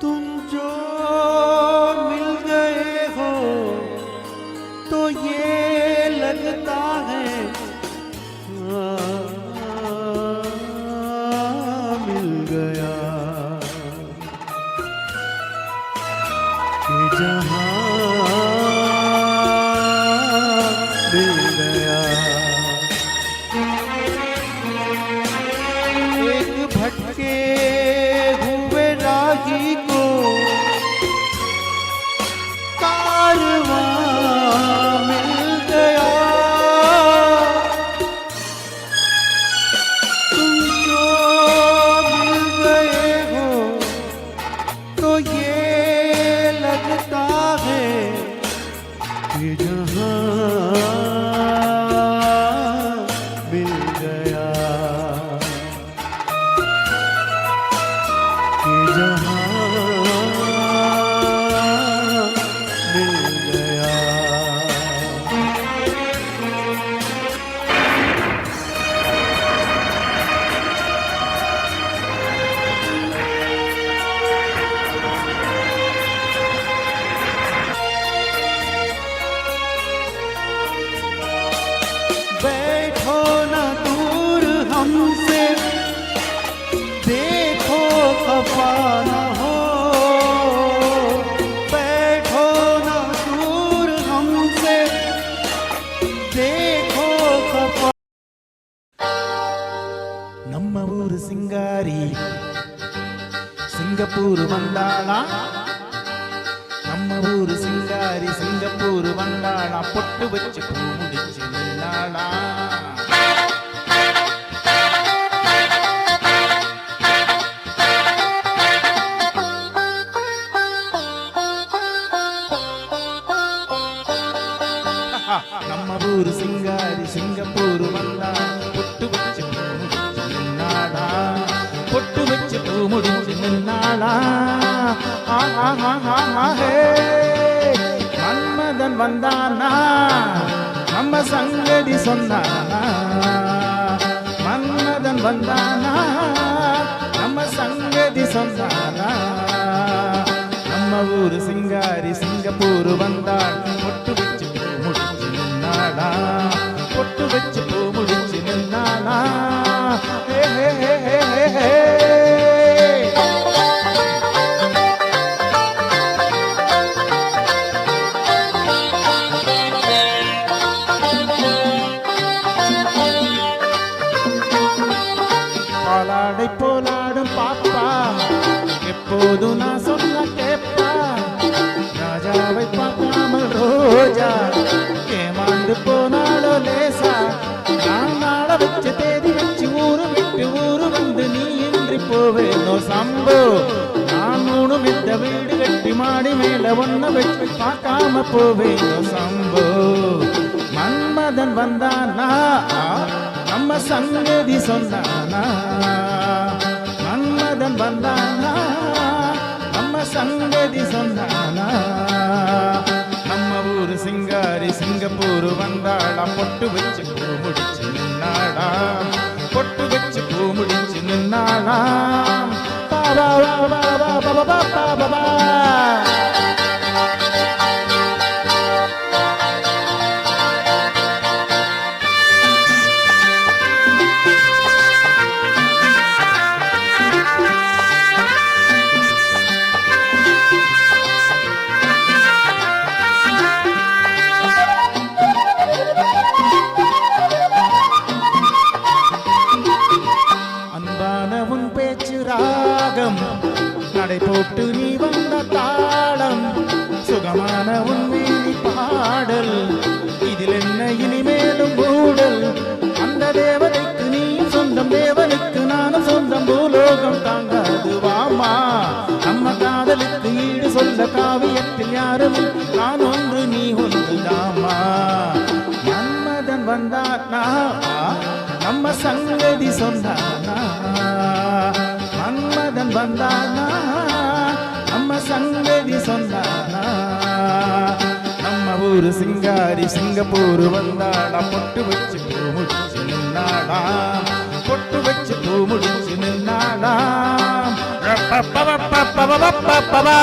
तुम जो मिल गए हो तो ये लगता है मिल गया कि जहां मिल गया। एक भटके हुए राही को कारवां मिल गया। तुम जो मिल गए हो तो ये लगता है कि जहां मिल गया कि जहां मिल गया। बैठो ना दूर हमसे, देखो खफा न हो। बैठो ना दूर हमसे, देखो खफा। நம்ம ஊரு சிங்காரி சிங்கப்பூர் வந்தாளா, நம்ம ஊரு சிங்காரி சிங்கப்பூர் வந்தாளா, பொட்டு வச்சு பூ முடிச்சு நின்னாளா. நம்ம ஊரு சிங்காரி சிங்கப்பூர் வந்தா, பொட்டு வச்சு பூ முடிச்சு நின்னாளா, பொட்டு வச்சு பூ முடிச்சு நின்னாளா. மன்மதன் வந்தானா, நம்ம சங்கதி சொன்னானா. மன்மதன் வந்தானா, நம்ம சங்கதி சொன்னானா. நம்ம ஊரு சிங்காரி சிங்கப்பூர் வந்தாள், பொட்டு வச்சு பூ முடிச்சு நின்னாளா, பொட்டு வச்சு பூ முடிச்சு நின்னாளா. ஹே ஹே ஹே ஹே ஹே. பாலாடை போலாடும் பாப்பா, எப்போது நான் சொன்ன கேப்பா. ராஜாவை பார்க்காமல் ரோஜா ஏமாந்து போனாலோ லேசா. நான் நாள வச்ச தேதி வச்சு ஊரு விட்டு ஊரு வந்து நீ இன்றி போவேனோ சம்போ. நான் மூணும் இந்த வீடு கட்டி மாடி மேல ஒன்ன வச்சு பார்க்காம போவேனோ சம்போ. மன்மதன் வந்தானா, நம்ம சங்கதி சொன்னானா. மன்மதன் வந்தானா, நம்ம சங்கதி சொன்னானா. நம்ம ஊரு சிங்காரி சிங்கப்பூர் வந்தாளா, பொட்டு வச்சு பூ முடிச்சு நின்னாளா, பொட்டு வச்சு பூ முடிச்சு நின்னாளா. பாபா பாபா பாபா பாபா பாபா. அன்பான உன் பேச்சு ராகம், நடை போட்டு நீ வந்த தாளம், சுகமான உன் மேனி பாடல், இதில் என்ன இனிமேலும் மூடல். அந்த தேவதைக்கு நீ சொந்தம், தேவனுக்கு நானும் சொந்தம், பூலோகம் தாங்காது வாமா. நம்ம காதலுக்கு ஈடு சொல்ல காவியத்தில் யாரும், நான் ஒன்று நீ ஒன்று தாமா. மன்மதன் வந்தானா, நம்ம சங்கதி சொன்னானா. மன்மதன் வந்தானா, நம்ம சங்கதி சொன்னானா. நம்ம ஊரு சிங்காரி சிங்கப்பூர் வந்தாளா, பொட்டு வச்சு பூ முடிச்சு நின்னாளா, பொட்டு வச்சு பூ முடிச்சு நின்னாளா. பப்பா